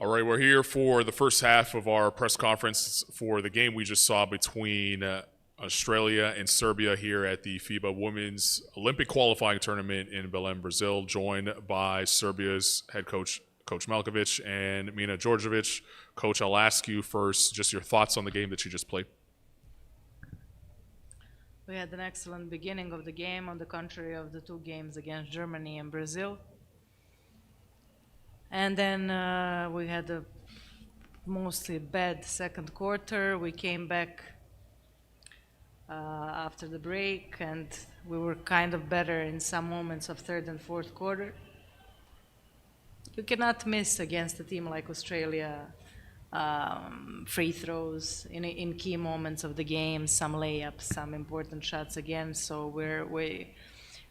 All right, we're here for the first half of our press conference for the game we just saw between Australia and Serbia here at the FIBA Women's Olympic Qualifying Tournament in Belém, Brazil, joined by Serbia's head coach, Coach Malkovic, and Mina Djordjevic. Coach, I'll ask you first just your thoughts on the game that you just played. We had an excellent beginning of the game, on the contrary of the two games against Germany and Brazil. And then we had a mostly bad second quarter. We came back after the break, and we were kind of better in some moments of third and fourth quarter. You cannot miss against a team like Australia free throws in key moments of the game, some layups, some important shots again. So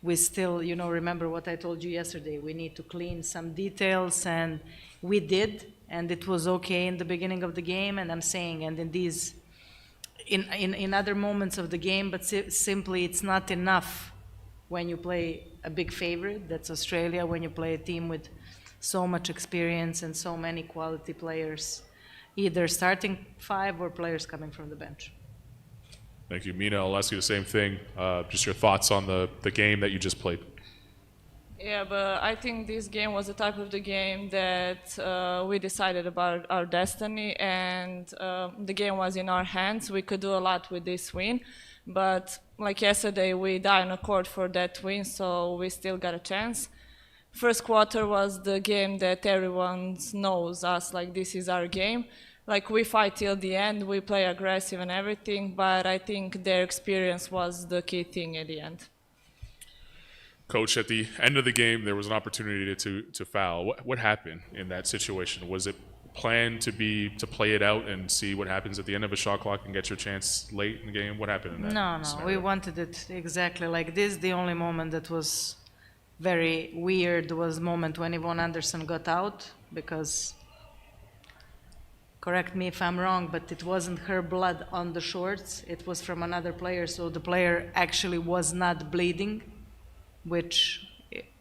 we still, remember what I told you yesterday, we need to clean some details, and we did, and it was okay in the beginning of the game, and I'm saying, and in these, in other moments of the game, but simply it's not enough when you play a big favorite, that's Australia, when you play a team with so much experience and so many quality players, either starting five or players coming from the bench. Thank you. Mina, I'll ask you the same thing. Just your thoughts on the game that you just played. Yeah, but I think this game was the type of the game that we decided about our destiny, and the game was in our hands. We could do a lot with this win, but like yesterday, we died on a court for that win, so we still got a chance. First quarter was the game that everyone knows us, like this is our game. Like we fight till the end, we play aggressive and everything, but I think their experience was the key thing at the end. Coach, at the end of the game, there was an opportunity to foul. What happened in that situation? Was it planned to play it out and see what happens at the end of a shot clock and get your chance late in the game? What happened in that No, we wanted it exactly like this. The only moment that was very weird was the moment when Yvonne Anderson got out, because, correct me if I'm wrong, but it wasn't her blood on the shorts, it was from another player, so the player actually was not bleeding, which,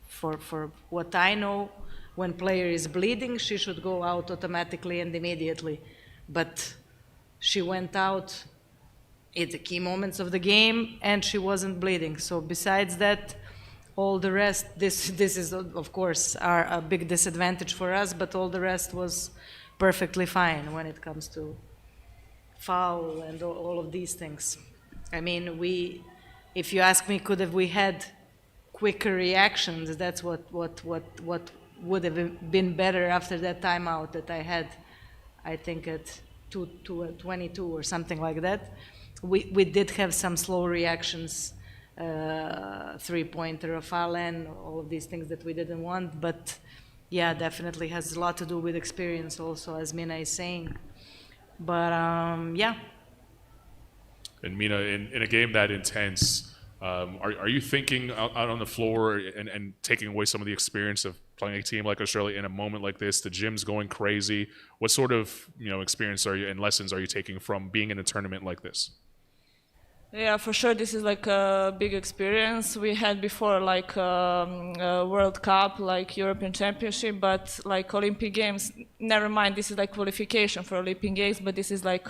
for what I know, when player is bleeding, she should go out automatically and immediately. But she went out at the key moments of the game, and she wasn't bleeding. So besides that, all the rest, this is, of course, a big disadvantage for us, but all the rest was perfectly fine when it comes to foul and all of these things. I mean, if you ask me, could have we had quicker reactions, that's what would have been better after that timeout that I had, I think at 22 or something like that. We did have some slow reactions, three-pointer of Allen, all of these things that we didn't want, but yeah, definitely has a lot to do with experience also, as Mina is saying. But yeah. And Mina, in a game that intense, are you thinking out on the floor and taking away some of the experience of playing a team like Australia in a moment like this? The gym's going crazy. What sort of experience and lessons are you taking from being in a tournament like this? Yeah, for sure, this is like a big experience. We had before like a World Cup, like European Championship, but like Olympic Games, never mind, this is like qualification for Olympic Games, but this is like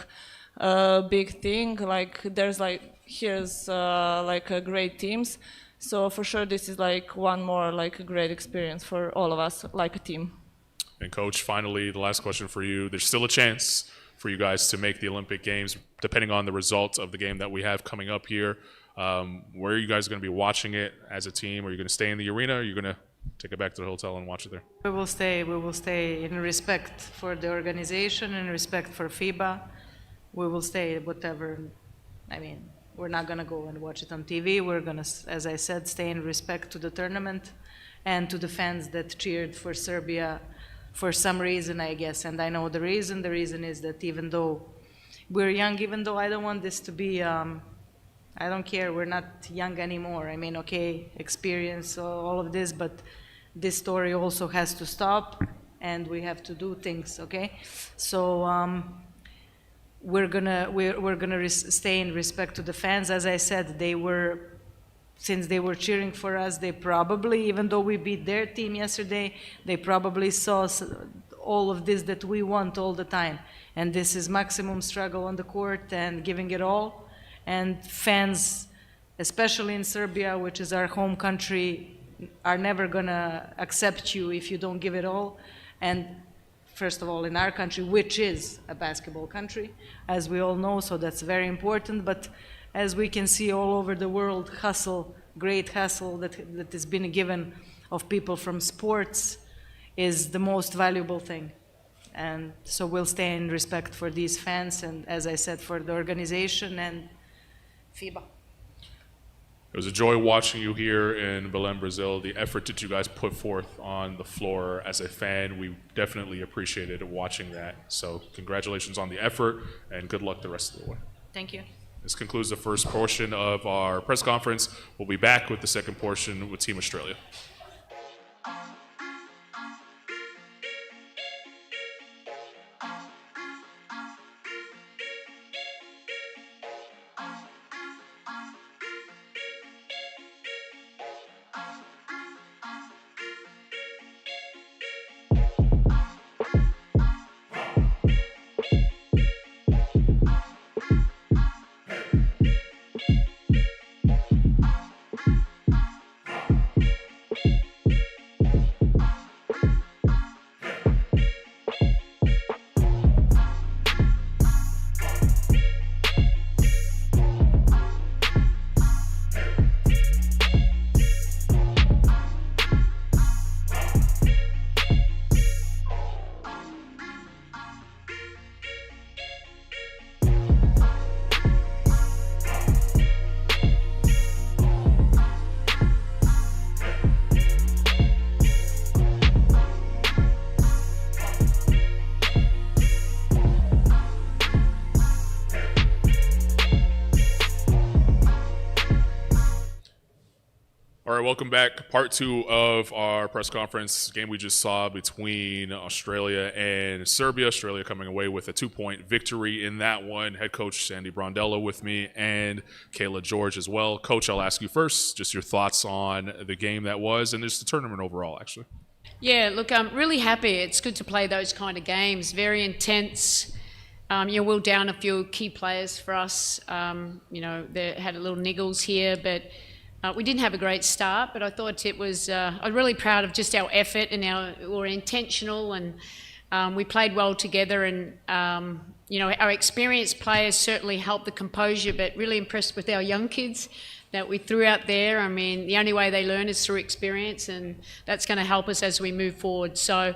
a big thing. Like there's like, here's like great teams. So for sure, this is like one more like a great experience for all of us, like a team. And Coach, finally, the last question for you. There's still a chance for you guys to make the Olympic Games, depending on the results of the game that we have coming up here. Where are you guys going to be watching it as a team? Are you going to stay in the arena, or are you going to take it back to the hotel and watch it there? We will stay in respect for the organization, in respect for FIBA. We will stay whatever, I mean, we're not going to go and watch it on TV. We're going to, as I said, stay in respect to the tournament and to the fans that cheered for Serbia for some reason, I guess. And I know the reason. The reason is that even though we're young, even though I don't want this to be, I don't care, we're not young anymore. I mean, okay, experience, all of this, but this story also has to stop, and we have to do things, okay? So we're gonna stay in respect to the fans. As I said, since they were cheering for us, they probably, even though we beat their team yesterday, they probably saw all of this that we want all the time. And this is maximum struggle on the court and giving it all. And fans, especially in Serbia, which is our home country, are never gonna accept you if you don't give it all. And first of all, in our country, which is a basketball country, as we all know, so that's very important. But as we can see all over the world, hustle, great hustle that has been given of people from sports is the most valuable thing. And so we'll stay in respect for these fans and, as I said, for the organization and FIBA. It was a joy watching you here in Belém, Brazil. The effort that you guys put forth on the floor as a fan, we definitely appreciated watching that. So congratulations on the effort and good luck the rest of the way. Thank you. This concludes the first portion of our press conference. We'll be back with the second portion with Team Australia. All right, welcome back. Part two of our press conference. Game we just saw between Australia and Serbia. Australia coming away with a 2-point victory in that one. Head coach Sandy Brondello with me and Kayla George as well. Coach, I'll ask you first, just your thoughts on the game that was and just the tournament overall, actually. Yeah, look, I'm really happy. It's good to play those kind of games. Very intense. We'll down a few key players for us. They had a little niggles here, but we didn't have a great start, but I thought it was, I'm really proud of just our effort and we were intentional and we played well together and, our experienced players certainly helped the composure, but really impressed with our young kids that we threw out there. I mean, the only way they learn is through experience and that's going to help us as we move forward. So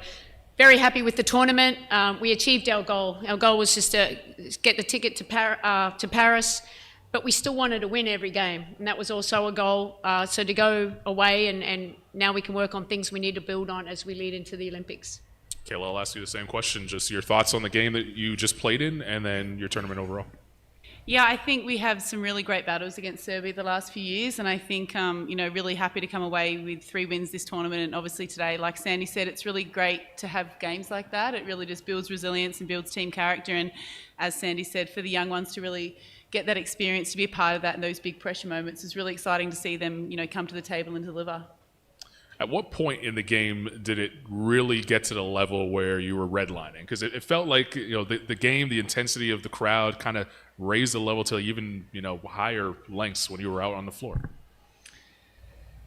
very happy with the tournament. We achieved our goal. Our goal was just to get the ticket to Paris. But we still wanted to win every game, and that was also a goal. So to go away, and now we can work on things we need to build on as we lead into the Olympics. Kayla, I'll ask you the same question. Just your thoughts on the game that you just played in, and then your tournament overall. Yeah, I think we have some really great battles against Serbia the last few years, and I think, really happy to come away with 3 wins this tournament. And obviously today, like Sandy said, it's really great to have games like that. It really just builds resilience and builds team character. And as Sandy said, for the young ones to really get that experience, to be a part of that in those big pressure moments, is really exciting to see them, come to the table and deliver. At what point in the game did it really get to the level where you were redlining? Because it felt like the game, the intensity of the crowd kind of raised the level to even higher lengths when you were out on the floor.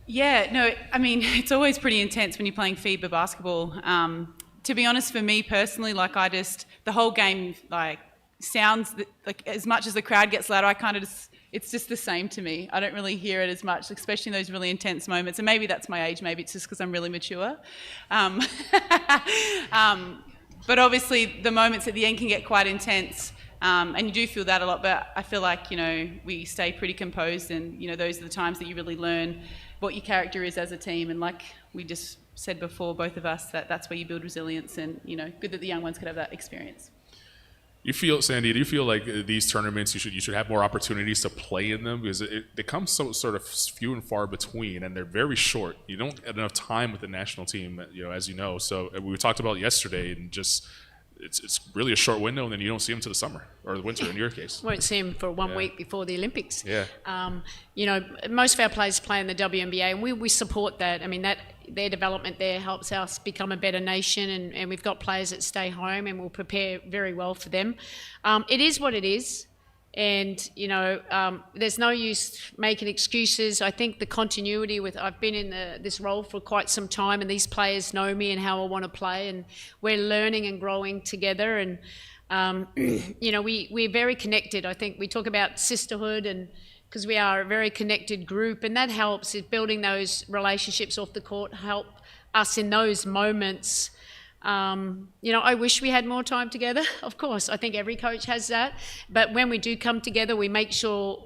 Yeah, no, I mean, it's always pretty intense when you're playing FIBA basketball. To be honest, for me personally, the whole game sounds like, as much as the crowd gets louder, it's just the same to me. I don't really hear it as much, especially in those really intense moments. And maybe that's my age. Maybe it's just because I'm really mature. But obviously, the moments at the end can get quite intense. And you do feel that a lot. But I feel like, we stay pretty composed. And, those are the times that you really learn what your character is as a team. And like we just said before, both of us, that's where you build resilience. And, good that the young ones could have that experience. Sandy, do you feel like these tournaments you should have more opportunities to play in them, because they come so sort of few and far between, and they're very short. You don't have enough time with the national team, as you know. So we talked about yesterday, and just it's really a short window, and then you don't see them to the summer or the winter in your case. Won't see them for 1 week before the Olympics. Yeah. Most of our players play in the WNBA, and we support that. I mean, that their development there helps us become a better nation, and we've got players that stay home, and we'll prepare very well for them. It is what it is. And, there's no use making excuses. I think the continuity I've been in this role for quite some time, and these players know me and how I want to play, and we're learning and growing together. And, we're very connected. I think we talk about sisterhood, and because we are a very connected group, and that helps in building those relationships off the court, help us in those moments. I wish we had more time together. Of course, I think every coach has that. But when we do come together, we make sure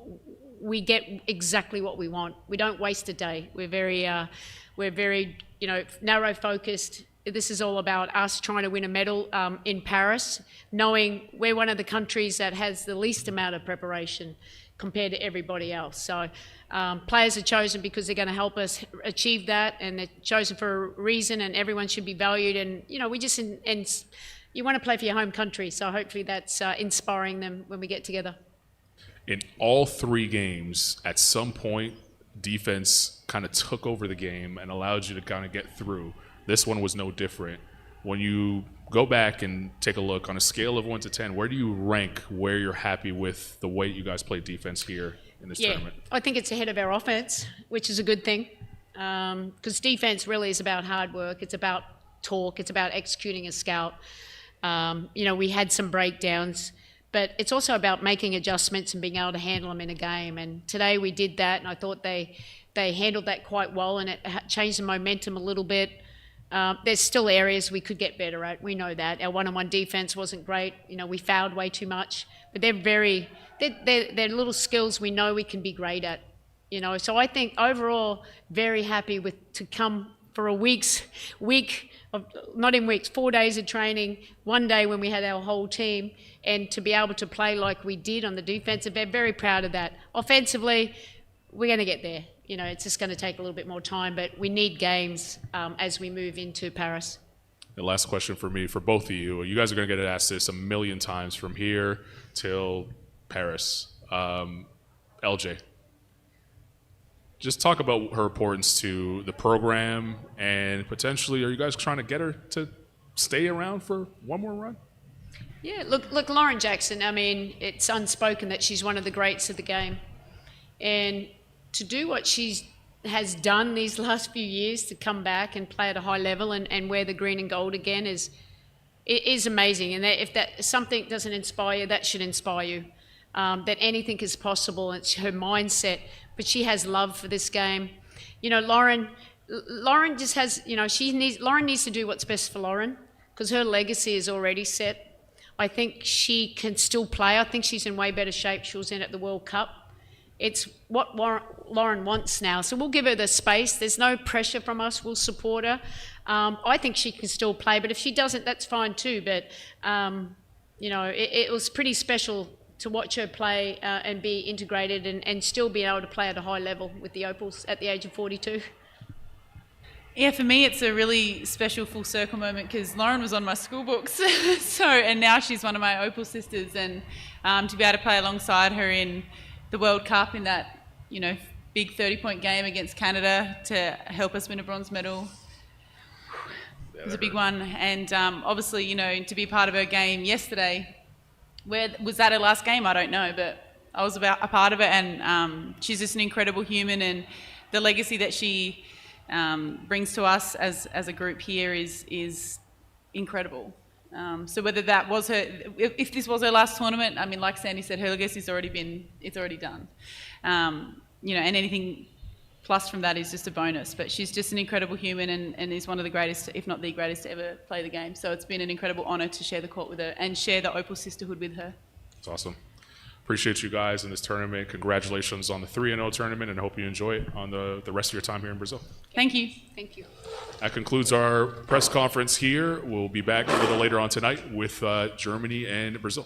we get exactly what we want. We don't waste a day. We're very, narrow focused. This is all about us trying to win a medal in Paris, knowing we're one of the countries that has the least amount of preparation compared to everybody else. So players are chosen because they're going to help us achieve that, and they're chosen for a reason, and everyone should be valued. And, you want to play for your home country, so hopefully that's inspiring them when we get together. In all 3 games, at some point, defense kind of took over the game and allowed you to kind of get through. This one was no different. When you go back and take a look on a scale of 1 to 10, where do you rank where you're happy with the way you guys play defense here in this tournament? I think it's ahead of our offense, which is a good thing, because defense really is about hard work. It's about talk. It's about executing a scout. We had some breakdowns, but it's also about making adjustments and being able to handle them in a game. And today we did that, and I thought they handled that quite well, and it changed the momentum a little bit. There's still areas we could get better at. We know that. Our one-on-one defense wasn't great. We fouled way too much. But they're little skills we know we can be great at. So I think overall, very happy to come for a 4 days of training, 1 day when we had our whole team, and to be able to play like we did on the defensive end. Very proud of that. Offensively, we're going to get there. It's just going to take a little bit more time, but we need games as we move into Paris. The last question for me, for both of you. You guys are going to get asked this a million times from here till Paris. LJ, just talk about her importance to the program, and potentially, are you guys trying to get her to stay around for one more run? Yeah, look, Lauren Jackson, it's unspoken that she's one of the greats of the game. And to do what she has done these last few years, to come back and play at a high level and wear the green and gold again is amazing. And if that something doesn't inspire you, that should inspire you. That anything is possible. It's her mindset, but she has love for this game. Lauren just has, Lauren needs to do what's best for Lauren, because her legacy is already set. I think she can still play. I think she's in way better shape. She was in at the World Cup. It's what Lauren wants now. So we'll give her the space. There's no pressure from us. We'll support her. I think she can still play, but if she doesn't, that's fine too. But, it was pretty special to watch her play and be integrated and still be able to play at a high level with the Opals at the age of 42. Yeah, for me, it's a really special full circle moment, because Lauren was on my school books. And now she's one of my Opal sisters, and to be able to play alongside her in the World Cup in that, big 30-point game against Canada to help us win a bronze medal was a big one. And obviously, to be part of her game yesterday, was that her last game? I don't know, but I was a part of it, and she's just an incredible human, and the legacy that she brings to us as a group here is incredible. So whether that was if this was her last tournament, like Sandy said, her legacy's it's already done. And anything plus from that is just a bonus. But she's just an incredible human and is one of the greatest, if not the greatest, to ever play the game. So it's been an incredible honour to share the court with her and share the Opal sisterhood with her. That's awesome. Appreciate you guys in this tournament. Congratulations on the 3-0 tournament, and I hope you enjoy it on the rest of your time here in Brazil. Thank you. Thank you. That concludes our press conference here. We'll be back a little later on tonight with Germany and Brazil.